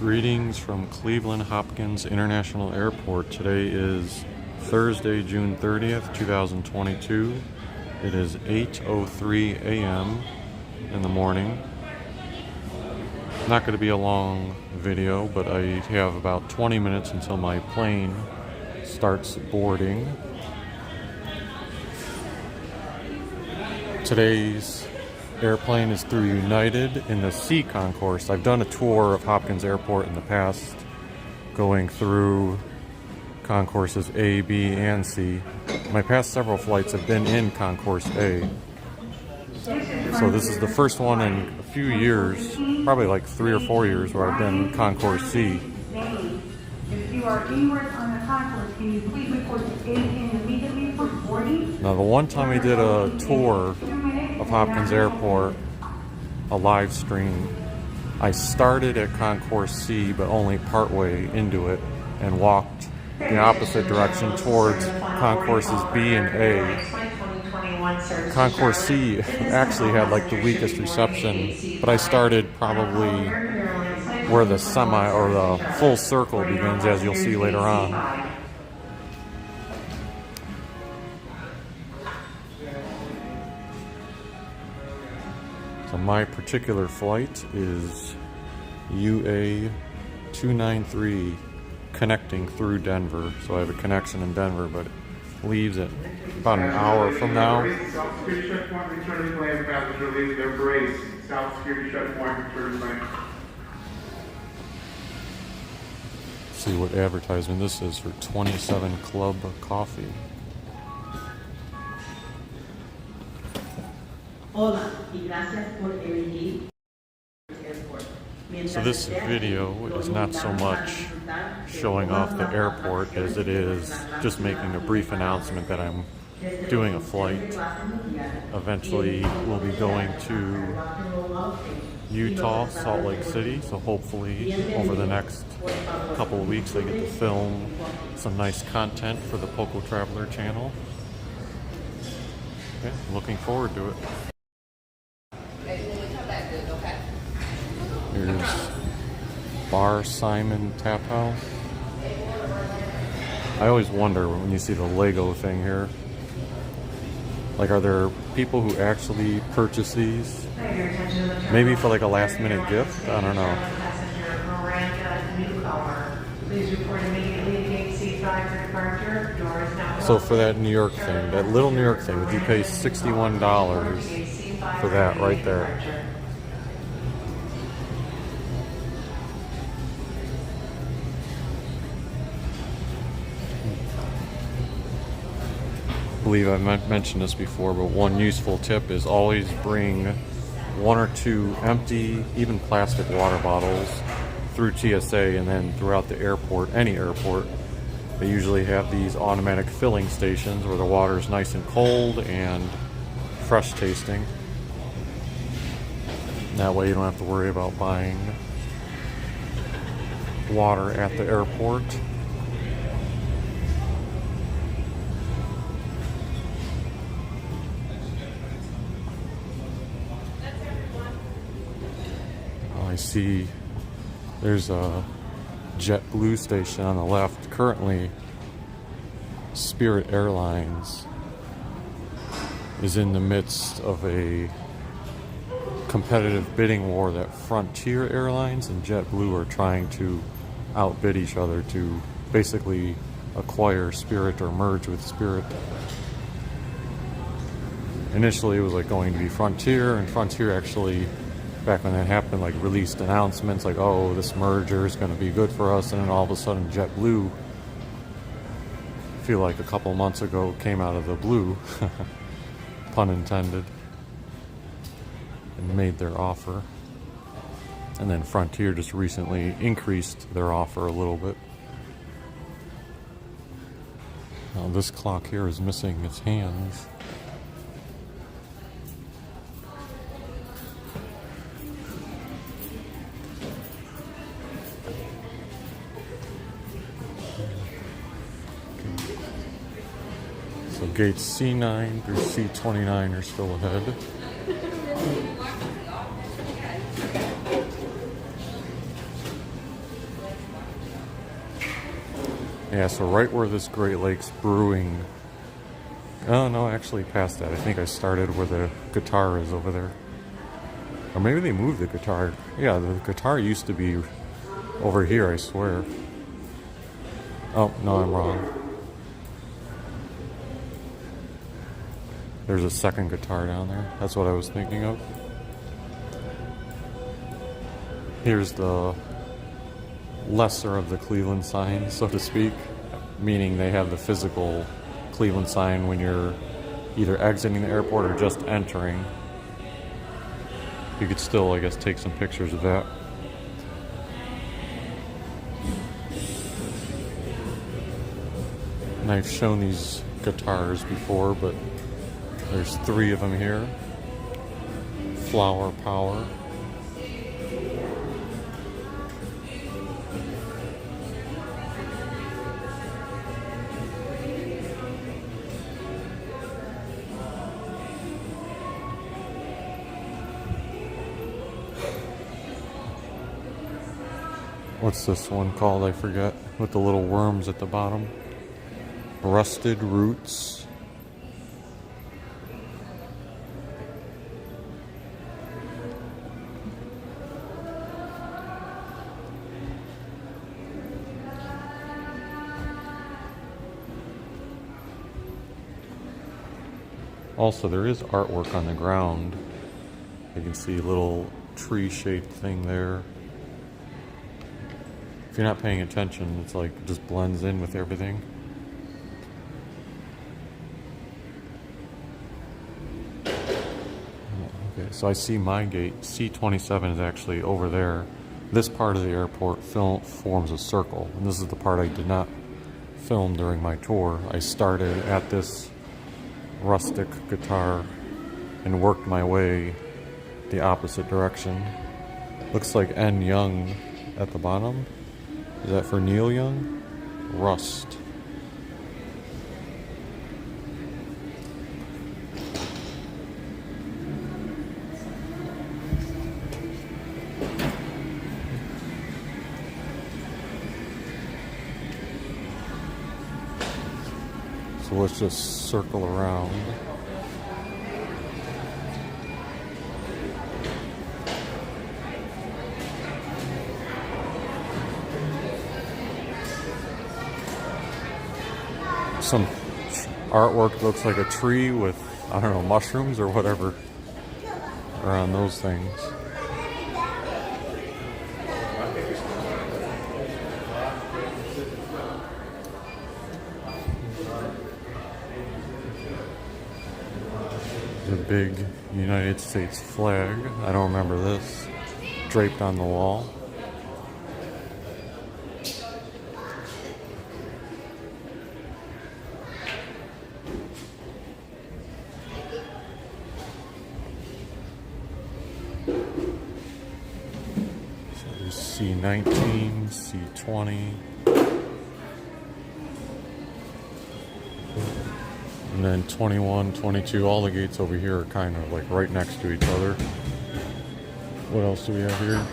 Greetings from Cleveland Hopkins International Airport. Today is Thursday, June 30th, 2022. It is 8:03 a.m. in the morning. Not going to be a long video, but I have about 20 minutes until my plane starts boarding. Today's airplane is through United in the C concourse. I've done a tour of Hopkins Airport in the past, going through concourses A, B, and C. My past several flights have been in concourse A. So this is the first one in a few years, probably like 3 or 4 years, where I've been in concourse C. If you are anywhere on the concourse, can you please report to 8 immediately for boarding? Now the one time I did a tour of Hopkins Airport, a live stream, I started at concourse C but only partway into it and walked the opposite direction towards concourses B and A. Concourse C actually had like the weakest reception, but I started probably where the semi or the full circle begins, as you'll see later on. So my particular flight is UA 293 connecting through Denver. So I have a connection in Denver, but it leaves at about an hour from now. South Security checkpoint, returning plane passenger leaving their brace. South Security checkpoint, returning plane. See what advertisement this is for 27 Club Coffee. So this video is not so much showing off the airport as it is just making a brief announcement that I'm doing a flight. Eventually we'll be going to Utah, Salt Lake City, so hopefully over the next couple of weeks I get to film some nice content for the Poco Traveler channel. Okay, looking forward to it. Here's Bar Simon Tap House. I always wonder when you see the Lego thing here, like, are there people who actually purchase these? Maybe for like a last minute gift? I don't know. So for that New York thing, that little New York thing, would you pay $61 for that right there? I believe I've mentioned this before, but one useful tip is always bring 1 or 2 empty, even plastic water bottles through TSA, and then throughout the airport, any airport, they usually have these automatic filling stations where the water is nice and cold and fresh tasting. That way you don't have to worry about buying water at the airport. I see there's a JetBlue station on the left. Currently, Spirit Airlines is in the midst of a competitive bidding war that Frontier Airlines and JetBlue are trying to outbid each other to basically acquire Spirit or merge with Spirit. Initially, it was like going to be Frontier, and Frontier actually, back when that happened, like released announcements like, oh, this merger is going to be good for us, and then all of a sudden JetBlue, I feel like a couple months ago, came out of the blue, pun intended, and made their offer. And then Frontier just recently increased their offer a little bit. Now this clock here is missing its hands. So gates C9 through C29 are still ahead. Yeah, so right where this Great Lakes Brewing... Oh, no, actually past that. I think I started where the guitar is over there. Or maybe they moved the guitar. Yeah, the guitar used to be over here, I swear. Oh, no, I'm wrong. There's a second guitar down there. That's what I was thinking of. Here's the lesser of the Cleveland signs, so to speak. Meaning they have the physical Cleveland sign when you're either exiting the airport or just entering. You could still, I guess, take some pictures of that. And I've shown these guitars before, but there's 3 of them here. Flower Power. What's this one called? I forget. With the little worms at the bottom. Rusted Roots. Also, there is artwork on the ground. You can see a little tree-shaped thing there. If you're not paying attention, it's like it just blends in with everything. Okay, so I see my gate. C-27 is actually over there. This part of the airport forms a circle, and this is the part I did not film during my tour. I started at this rustic guitar and worked my way the opposite direction. Looks like N. Young at the bottom. Is that for Neil Young? Rust. So let's just circle around. Some artwork looks like a tree with, I don't know, mushrooms or whatever are on those things. The big United States flag, I don't remember this, draped on the wall. C19, C20, and then 21, 22, all the gates over here are kind of like right next to each other. What else do we have here?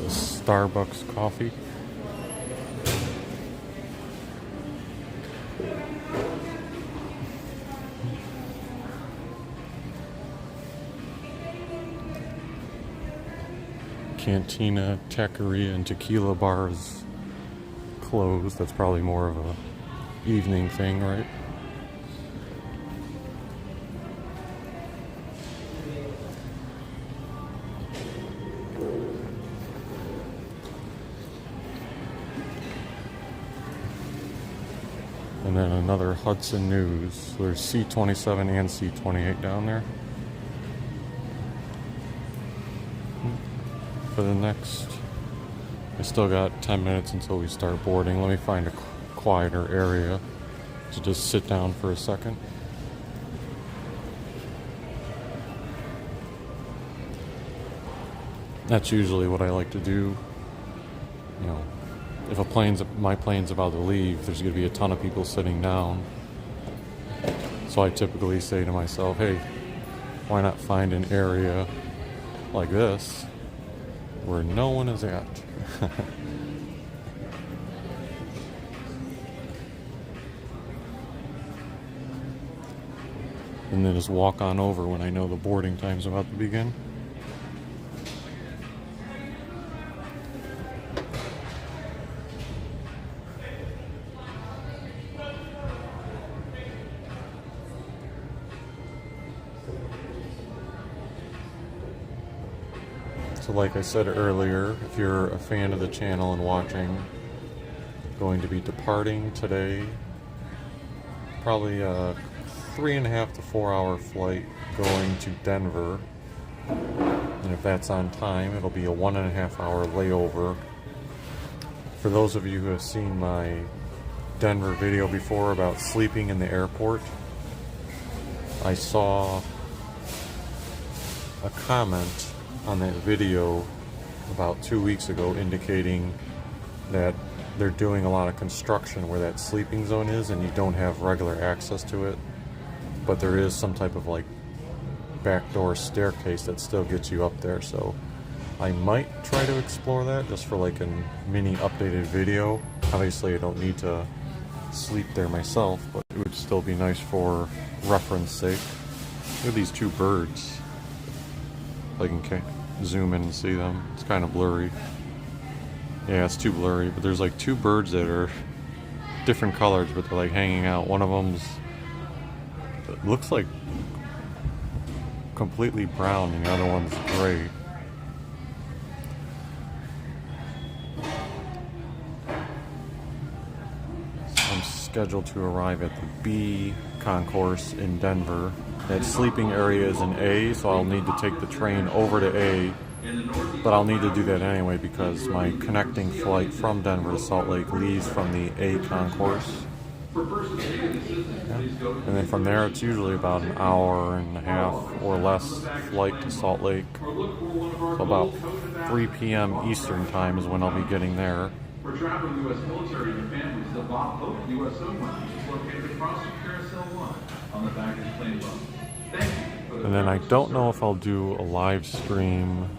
The Starbucks coffee. Cantina, Taqueria, and Tequila bars closed. That's probably more of a evening thing, right? And then another Hudson News. There's C27 and C28 down there. For the next, I still got 10 minutes until we start boarding. Let me find a quieter area to just sit down for a second. That's usually what I like to do. You know, if my plane's about to leave, there's going to be a ton of people sitting down. So I typically say to myself, hey, why not find an area like this where no one is at? and then just walk on over when I know the boarding time's about to begin. So like I said earlier, if you're a fan of the channel and watching, going to be departing today, probably a 3.5 to 4 hour flight going to Denver, and if that's on time, it'll be a 1.5 hour layover. For those of you who have seen my Denver video before about sleeping in the airport, I saw a comment on that video about 2 weeks ago indicating that they're doing a lot of construction where that sleeping zone is and you don't have regular access to it, but there is some type of like backdoor staircase that still gets you up there. So I might try to explore that just for like a mini updated video. Obviously I don't need to sleep there myself, but it would still be nice for reference sake. Look at these two birds. I can zoom in and see them. It's kind of blurry. Yeah, it's too blurry, but there's like two birds that are different colors, but they're like hanging out. One of them's, it looks like completely brown, and the other one's gray. I'm scheduled to arrive at the B concourse in Denver. That sleeping area is in A, so I'll need to take the train over to A, but Then I'll need to do that anyway because my connecting flight from Denver to Salt Lake leaves from the A concourse. Yeah. And then from there, it's usually about an hour and a half or less flight to Salt Lake. So about 3 p.m. Eastern time is when I'll be getting there. For traveling U.S. military and families, the Bob Hope USO Lounge is located across the Carousel 1 on the baggage claim level. Thank you. And then I don't know if I'll do a live stream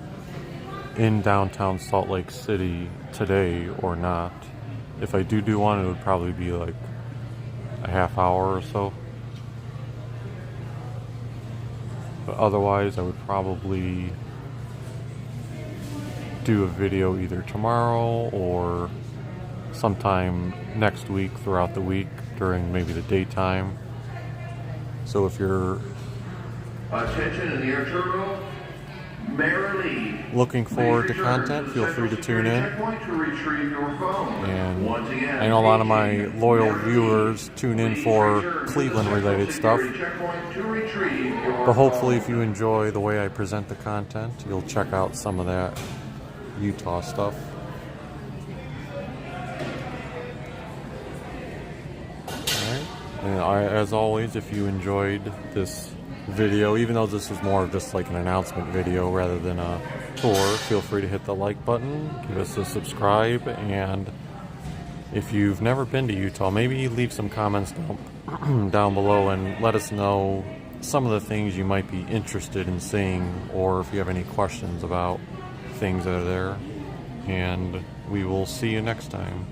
in downtown Salt Lake City today or not. If I do one, it would probably be like a half hour or so. But otherwise, I would probably do a video either tomorrow or sometime next week throughout the week during maybe the daytime. So if you're Attention in the air terminal, merrily. Looking forward to content, feel free to tune in. And I know a lot of my loyal viewers tune in for Cleveland related stuff. But hopefully if you enjoy the way I present the content, you'll check out some of that Utah stuff. Alright. And as always, if you enjoyed this video, even though this was more of just like an announcement video rather than a tour, feel free to hit the like button, give us a subscribe, and if you've never been to Utah, maybe leave some comments down below and let us know some of the things you might be interested in seeing, or if you have any questions about things that are there. And we will see you next time.